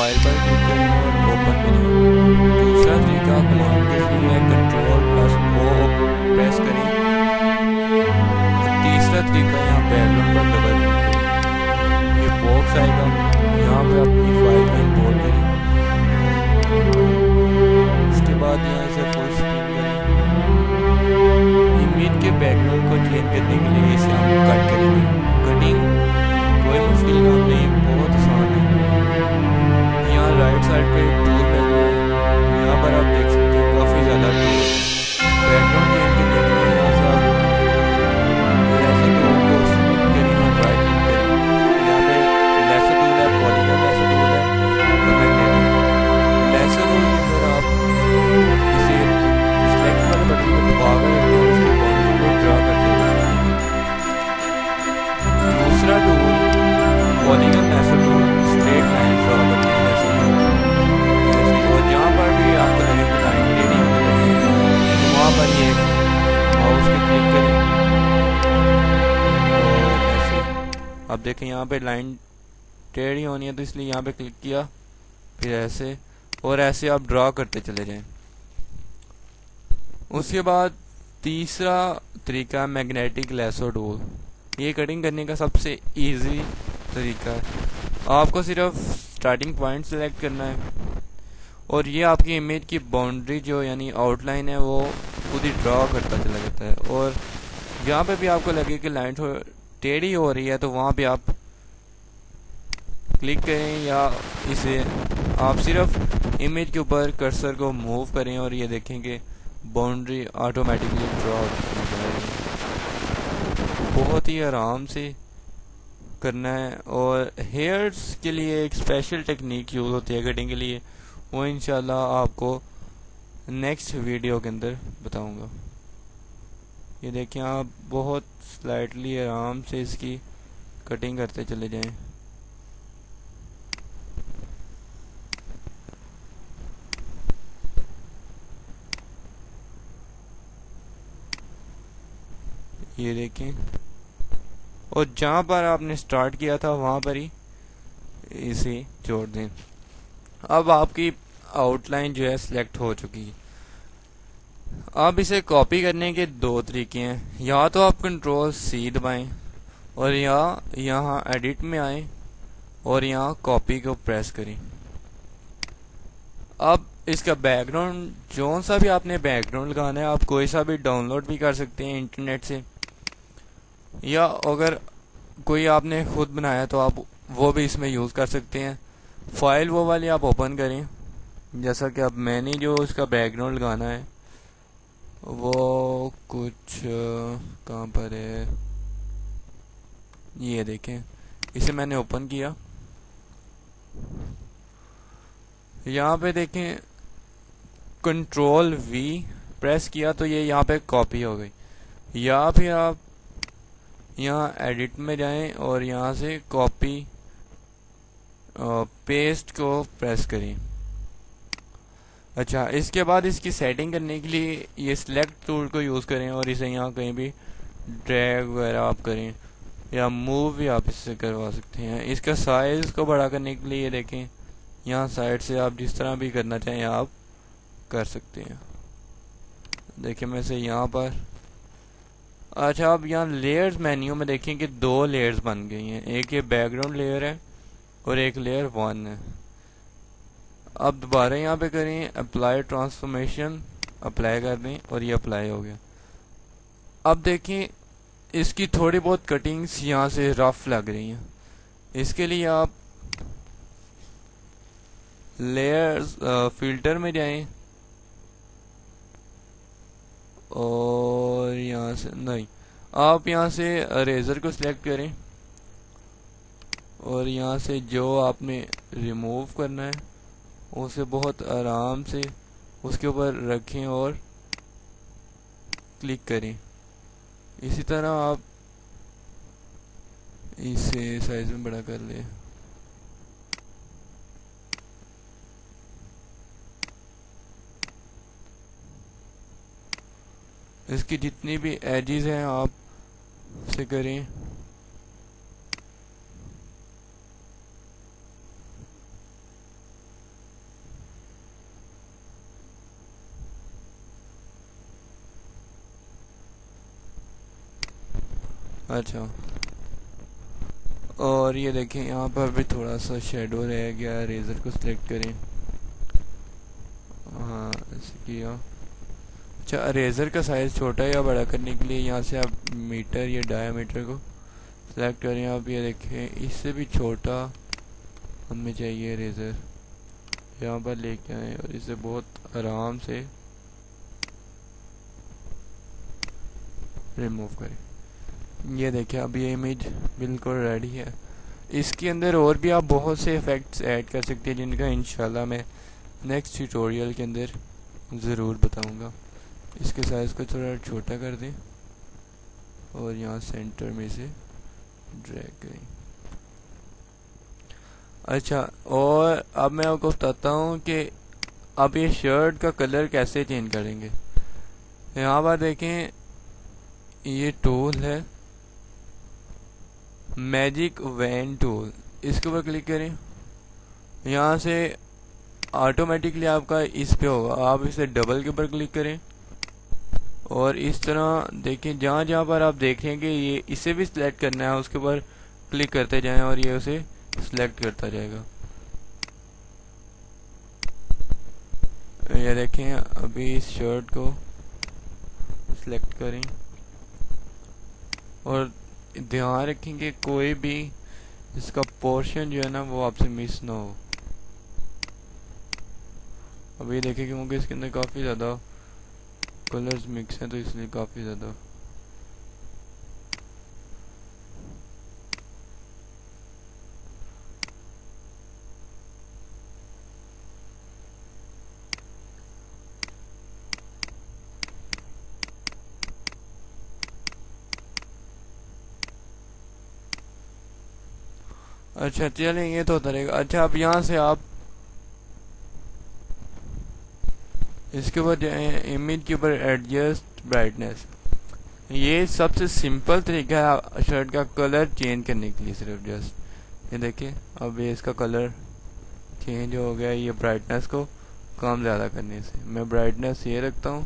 File पर click करें और ओपन करें। दूसरा तरीका कमांड के जरिए Ctrl+O प्रेस करें। तीसरा तरीका यहाँ बैकग्राउंड पर डबल क्लिक करें, ये बॉक्स आएगा, यहाँ पे अपनी फाइल को इंपोर्ट करें। इसके बाद यहाँ से फुल स्क्रीन करें। इमेज के बैकग्राउंड को चेंज करने के लिए इसे हम कट करेंगे। कटिंग कोई मुश्किल काम नहीं, बहुत आसान है। यहाँ राइट साइड पे टूल मेन्यू है, यहाँ पर आप देख सकते हैं काफ़ी ज़्यादा टूल। बैकग्राउंड चेंज करने के लिए यहाँ से आप लेसर टूल को सिलेक्ट करें और राइट क्लिक करें। यहाँ पे लेसर टूल है, पॉलीगॉन लेसर टूल है और मैग्नेटिक लेसर टूल के अंदर आप इसे सिलेक्ट वाले बटन को दबाकर रखते हैं, उसके बाउंड्री को ड्रा करते हैं। दूसरा tool polygon lasso tool straight line draw करते हैं जैसे, और जहाँ पर भी आपको लगे कि लाइन टेढ़ी होने लगी तो वहाँ पर ये माउस पे क्लिक करें और ऐसे आप देखें यहाँ पे लाइन टेढ़ी होनी है तो इसलिए यहाँ पे क्लिक किया, फिर ऐसे और ऐसे आप ड्रा करते चले जाएं। उसके बाद तीसरा तरीका मैग्नेटिक लेसर टूल, ये कटिंग करने का सबसे इजी तरीका है। आपको सिर्फ स्टार्टिंग पॉइंट सेलेक्ट करना है और ये आपकी इमेज की बाउंड्री जो यानी आउटलाइन है वो खुद ही ड्रा करता चला जाता है। और जहाँ पे भी आपको लगे कि लाइन टेढ़ी हो रही है तो वहाँ पे आप क्लिक करें या इसे आप सिर्फ इमेज के ऊपर कर्सर को मूव करें और ये देखेंगे बाउंड्री ऑटोमेटिकली ड्रा हो जाएगी। बहुत ही आराम से करना है। और हेयर्स के लिए एक स्पेशल टेक्निक यूज़ होती है कटिंग के लिए, वो इंशाल्लाह आपको नेक्स्ट वीडियो के अंदर बताऊंगा। ये देखिए आप बहुत स्लाइटली आराम से इसकी कटिंग करते चले जाएं। ये देखें, और जहाँ पर आपने स्टार्ट किया था वहाँ पर ही इसे जोड़ दें। अब आपकी आउटलाइन जो है सिलेक्ट हो चुकी है। अब इसे कॉपी करने के दो तरीके हैं, या तो आप Ctrl+C दबाएं और या यहाँ एडिट में आएं और यहाँ कॉपी को प्रेस करें। अब इसका बैकग्राउंड जो सा भी आपने बैकग्राउंड लगाना है आप कोई सा भी डाउनलोड भी कर सकते हैं इंटरनेट से, या अगर कोई आपने खुद बनाया तो आप वो भी इसमें यूज़ कर सकते हैं। फाइल वो वाली आप ओपन करें, जैसा कि अब मैंने जो इसका बैकग्राउंड लगाना है वो कुछ कहाँ पर है, ये देखें, इसे मैंने ओपन किया। यहाँ पे देखें Ctrl+V प्रेस किया तो ये यहाँ पे कॉपी हो गई। या फिर आप यहाँ एडिट में जाएं और यहाँ से कॉपी पेस्ट को प्रेस करें। अच्छा, इसके बाद इसकी सेटिंग करने के लिए ये सिलेक्ट टूल को यूज़ करें और इसे यहाँ कहीं भी ड्रैग वगैरह आप करें या मूव भी आप इससे करवा सकते हैं। इसका साइज को बड़ा करने के लिए ये देखें, यहाँ साइड से आप जिस तरह भी करना चाहें आप कर सकते हैं। देखिए मैं इसे यहाँ पर, अच्छा अब यहाँ लेयर्स मेन्यू में देखें कि दो लेयर्स बन गई हैं, एक ये बैकग्राउंड लेयर है और एक लेयर 1 है। अब दोबारा यहाँ पे करें अप्लाई ट्रांसफॉर्मेशन, अप्लाई कर दें और ये अप्लाई हो गया। अब देखें इसकी थोड़ी बहुत कटिंग्स यहाँ से रफ लग रही हैं, इसके लिए आप लेयर्स फिल्टर में जाएं और यहाँ से नहीं, आप यहाँ से इरेजर को सिलेक्ट करें और यहाँ से जो आपने रिमूव करना है उसे बहुत आराम से उसके ऊपर रखें और क्लिक करें। इसी तरह आप इसे साइज में बड़ा कर लें। इसकी जितनी भी एजेस हैं आप उसे करें। अच्छा, और ये देखें यहाँ पर भी थोड़ा सा शेडो रह गया, रेजर को सिलेक्ट करें। हाँ, ऐसे किया। अच्छा, रेजर का साइज छोटा या बड़ा करने के लिए यहाँ से आप मीटर या डायमीटर को सिलेक्ट करें। आप ये देखें, इससे भी छोटा हमें चाहिए रेजर, यहाँ पर लेके आए और इसे बहुत आराम से रिमूव करें। ये देखिए, अब ये इमेज बिल्कुल रेडी है। इसके अंदर और भी आप बहुत से इफ़ेक्ट्स ऐड कर सकते हैं, जिनका इंशाल्लाह मैं नेक्स्ट ट्यूटोरियल के अंदर ज़रूर बताऊंगा। इसके साइज़ को थोड़ा छोटा कर दें और यहाँ सेंटर में से ड्रैग करें। अच्छा, और अब मैं आपको बताता हूँ कि अब ये शर्ट का कलर कैसे चेंज करेंगे। यहाँ पर देखें, ये टूल है मैजिक वैन टूल, इसके ऊपर क्लिक करें। यहाँ से ऑटोमेटिकली आपका इस पे होगा, आप इसे डबल के ऊपर क्लिक करें और इस तरह देखें, जहाँ जहाँ पर आप देख रहे हैं कि ये इसे भी सिलेक्ट करना है, उसके ऊपर क्लिक करते जाएं और ये उसे सिलेक्ट करता जाएगा। ये देखें, अभी इस शर्ट को सिलेक्ट करें और ध्यान रखें कि कोई भी इसका पोर्शन जो है ना वो आपसे मिस ना हो। अभी देखें, क्योंकि इसके अंदर काफ़ी ज़्यादा कलर्स मिक्स हैं तो इसलिए काफ़ी ज़्यादा। अच्छा, चलें, ये तो होता रहेगा। अच्छा, अब यहाँ से आप इसके ऊपर इमेज के ऊपर एडजस्ट ब्राइटनेस, ये सबसे सिंपल तरीका है शर्ट का कलर चेंज करने के लिए। सिर्फ जस्ट ये देखिए, अब ये इसका कलर चेंज हो गया ये ब्राइटनेस को कम ज़्यादा करने से। मैं ब्राइटनेस ये रखता हूँ,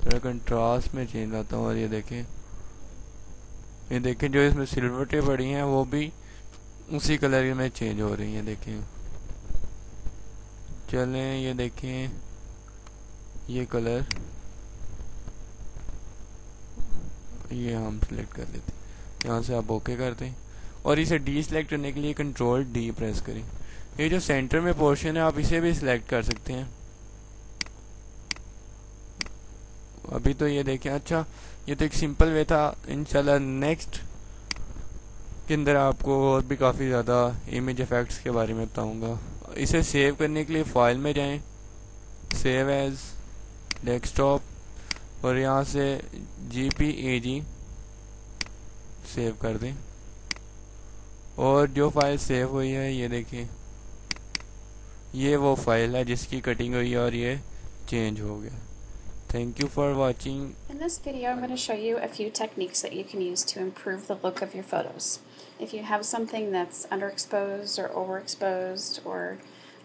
थोड़ा कंट्रास्ट में चेंज लाता हूँ और ये देखें जो इसमें सिलवटें पड़ी हैं वो भी उसी कलर में चेंज हो रही हैं। देखें, चलें, ये देखें, ये कलर ये हम सिलेक्ट कर लेते हैं। यहाँ से आप ओके कर दें और इसे डी सिलेक्ट करने के लिए कंट्रोल डी प्रेस करें। ये जो सेंटर में पोर्शन है आप इसे भी सिलेक्ट कर सकते हैं। अभी तो ये देखें। अच्छा, ये तो एक सिंपल वे था। इंशाल्लाह नेक्स्ट के अंदर आपको और भी काफ़ी ज़्यादा इमेज इफेक्ट्स के बारे में बताऊंगा। इसे सेव करने के लिए फाइल में जाएं, सेव एज डेस्कटॉप और यहाँ से JPEG सेव कर दें और जो फाइल सेव हुई है ये देखिए, ये वो फाइल है जिसकी कटिंग हुई है और ये चेंज हो गया। Thank you for watching. In this video, I'm going to show you a few techniques that you can use to improve the look of your photos. If you have something that's underexposed or overexposed or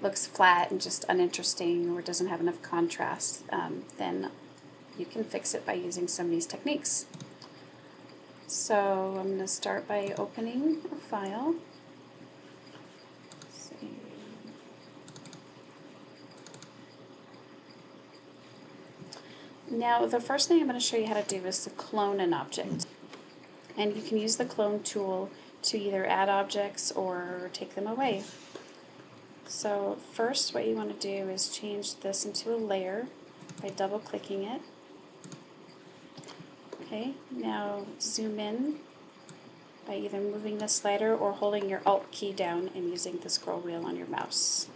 looks flat and just uninteresting or doesn't have enough contrast, then you can fix it by using some of these techniques. So I'm going to start by opening a file. Now, the first thing I'm going to show you how to do is to clone an object. And you can use the clone tool to either add objects or take them away. So first what you want to do is change this into a layer by double clicking it. Okay, now zoom in by either moving the slider or holding your Alt key down and using the scroll wheel on your mouse.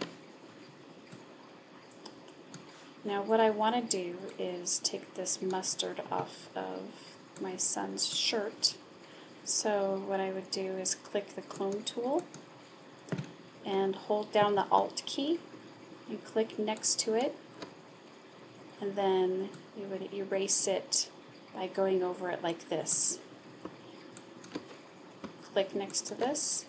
Now what I want to do is take this mustard off of my son's shirt. So what I would do is click the clone tool and hold down the Alt key and click next to it, and then you would erase it by going over it like this. Click next to this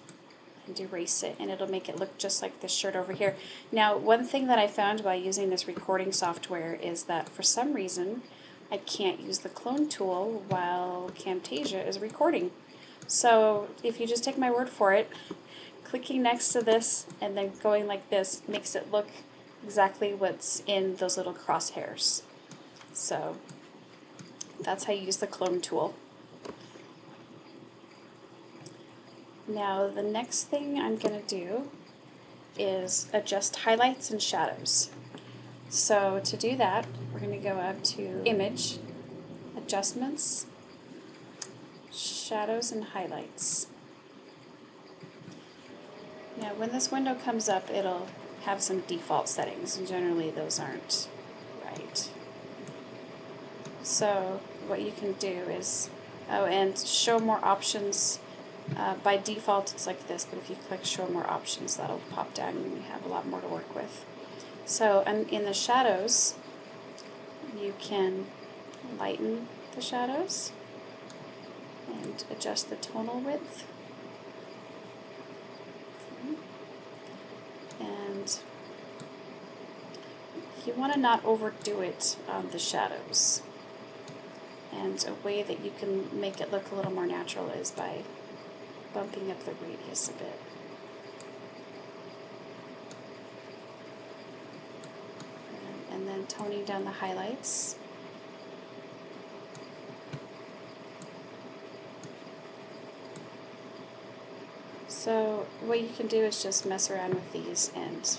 and erase it, and it'll make it look just like this shirt over here. Now, one thing that I found by using this recording software is that for some reason I can't use the clone tool while Camtasia is recording. So if you just take my word for it, clicking next to this and then going like this makes it look exactly what's in those little crosshairs. So that's how you use the clone tool. Now the next thing I'm going to do is adjust highlights and shadows. So to do that, we're going to go up to Image, Adjustments, Shadows and Highlights. Now when this window comes up, it'll have some default settings, and generally those aren't right. So what you can do is, and show more options. By default it's like this, but if you click show more options, that'll pop down and you have a lot more to work with. So in the shadows, you can lighten the shadows and adjust the tonal width. Okay. And you want to not overdo it on the shadows. And a way that you can make it look a little more natural is by bumping up the radius a bit. And then toning down the highlights. So what you can do is just mess around with these and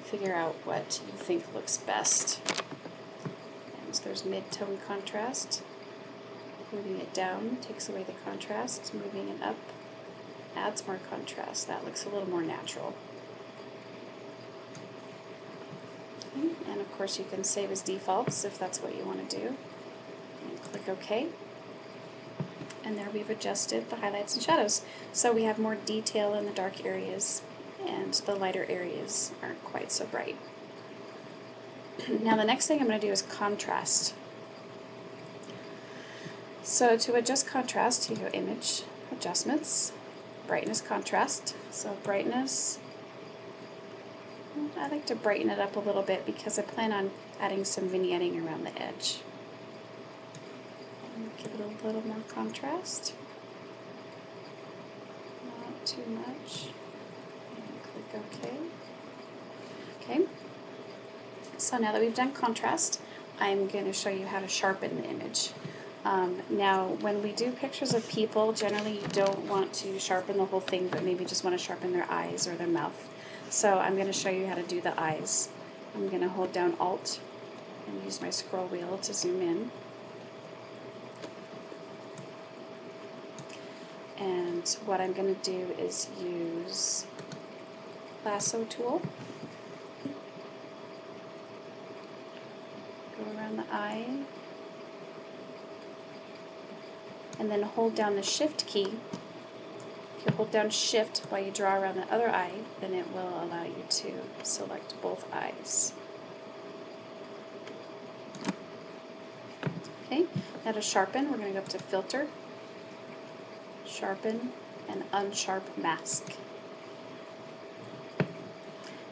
figure out what you think looks best. And so there's mid-tone contrast. Moving it down takes away the contrast. Moving it up adds more contrast. That looks a little more natural. Okay. And of course you can save as defaults if that's what you want to do. And click OK. And there we've adjusted the highlights and shadows. So we have more detail in the dark areas and the lighter areas aren't quite so bright. Now the next thing I'm going to do is contrast. So to adjust contrast, you go Image, Adjustments, Brightness, Contrast. So brightness, I like to brighten it up a little bit because I plan on adding some vignetting around the edge. Give it a little more contrast, not too much. And click OK. Okay. So now that we've done contrast, I'm going to show you how to sharpen the image. Now, when we do pictures of people, generally you don't want to sharpen the whole thing, but maybe just want to sharpen their eyes or their mouth. So I'm going to show you how to do the eyes. I'm going to hold down Alt and use my scroll wheel to zoom in. And what I'm going to do is use Lasso tool. Go around the eye. And then hold down the Shift key. If you hold down Shift while you draw around the other eye, then it will allow you to select both eyes. Okay, now to sharpen, we're going to go up to Filter, Sharpen, and Unsharp Mask.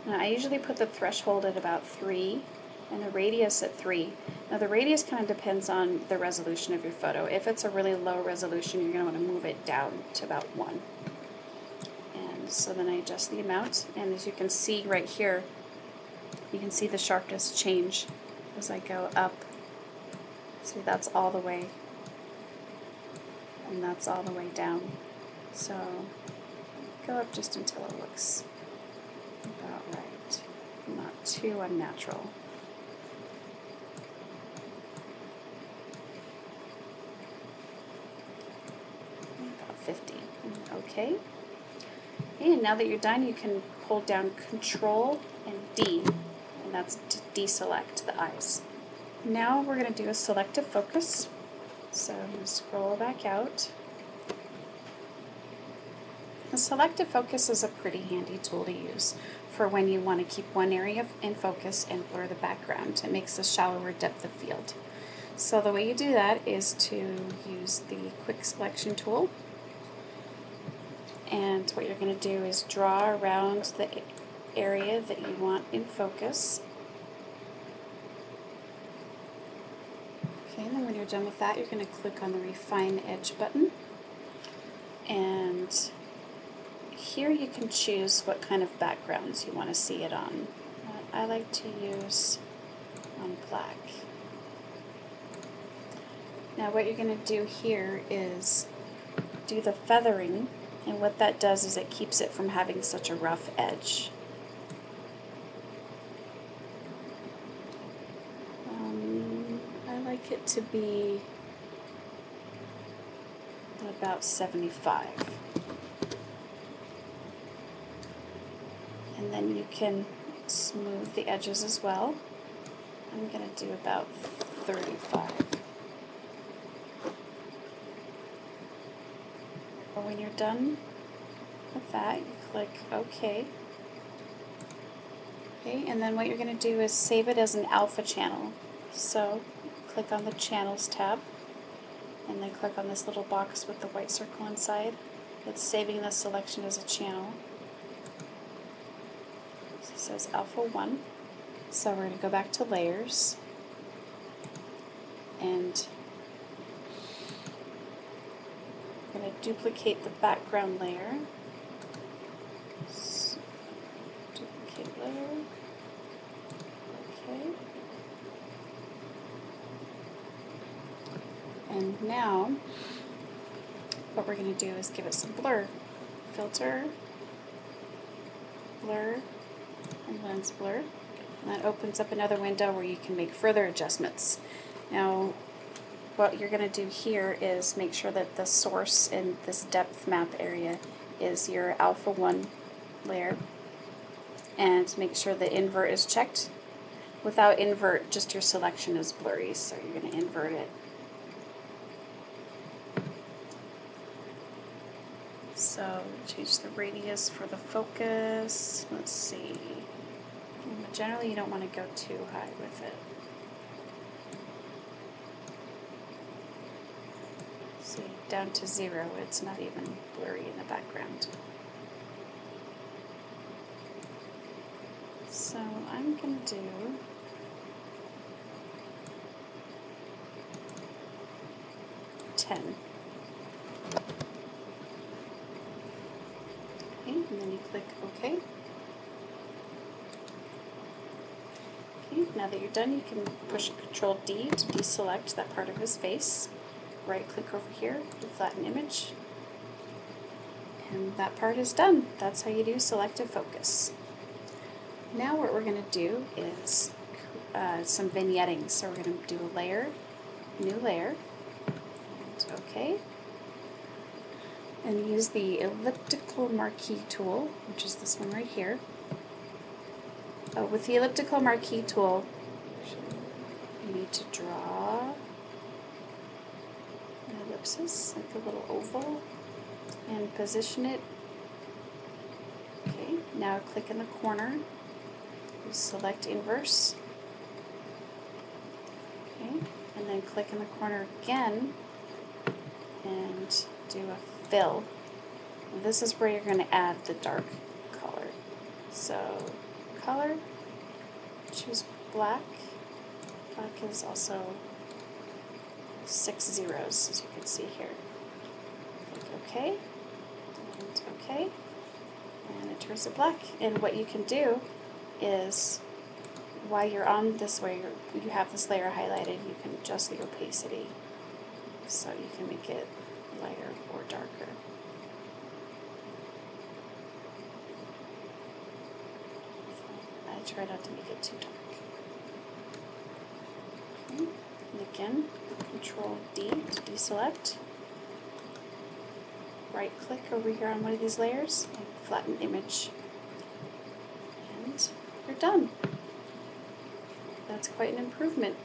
Now I usually put the threshold at about 3 and the radius at 3. Now the radius kind of depends on the resolution of your photo. If it's a really low resolution, you're going to want to move it down to about 1. And so then I adjust the amount, and as you can see right here, you can see the sharpness change as I go up. See, that's all the way, and that's all the way down. So go up just until it looks about right, not too unnatural. About 50. Okay. And now that you're done, you can hold down Control and D, and that's to deselect the eyes. Now we're going to do a selective focus. So I'm going to scroll back out. The selective focus is a pretty handy tool to use for when you want to keep one area in focus and blur the background. It makes a shallower depth of field. So the way you do that is to use the Quick Selection tool. And what you're going to do is draw around the area that you want in focus. Okay, and then when you're done with that, you're going to click on the Refine Edge button, and here you can choose what kind of backgrounds you want to see it on. I like to use on black. Now what you're going to do here is do the feathering, and what that does is it keeps it from having such a rough edge. I like it to be about 75. And then you can smooth the edges as well. I'm going to do about 35. When you're done with that, you click OK. Okay, and then what you're going to do is save it as an alpha channel. So click on the Channels tab, and then click on this little box with the white circle inside. It's saving the selection as a channel. So it says Alpha 1. So we're going to go back to Layers, and I'm going to duplicate the background layer. So, duplicate layer. Okay. And now what we're going to do is give it some blur. Filter, blur, and lens blur. And that opens up another window where you can make further adjustments. Now what you're going to do here is make sure that the source in this depth map area is your Alpha 1 layer, and make sure the invert is checked. Without invert, just your selection is blurry, so you're going to invert it. So change the radius for the focus. Let's see. Generally you don't want to go too high with it. See, down to 0, it's not even blurry in the background. So I'm going to do $10. Okay, and then you click OK. Okay, now that you're done, you can push Control D to deselect that part of his face. Right click over here to flatten image. And that part is done. That's how you do selective focus. Now what we're going to do is some vignetting. So we're going to do a layer, new layer, and OK. And use the elliptical marquee tool, which is this one right here. With the elliptical marquee tool, you need to draw an ellipsis, like a little oval, and position it. Okay, now click in the corner, select inverse, okay, and then click in the corner again and do a fill. And this is where you're going to add the dark color. So color, choose black. Black is also 6 zeros, as you can see here. Click OK, and OK, and it turns it black. And what you can do is, while you're on this way, you have this layer highlighted, you can adjust the opacity, so you can make it lighter or darker. I try not to make it too dark. Okay. And again, Control D to deselect. Right click over here on one of these layers and flatten image. And you're done. That's quite an improvement.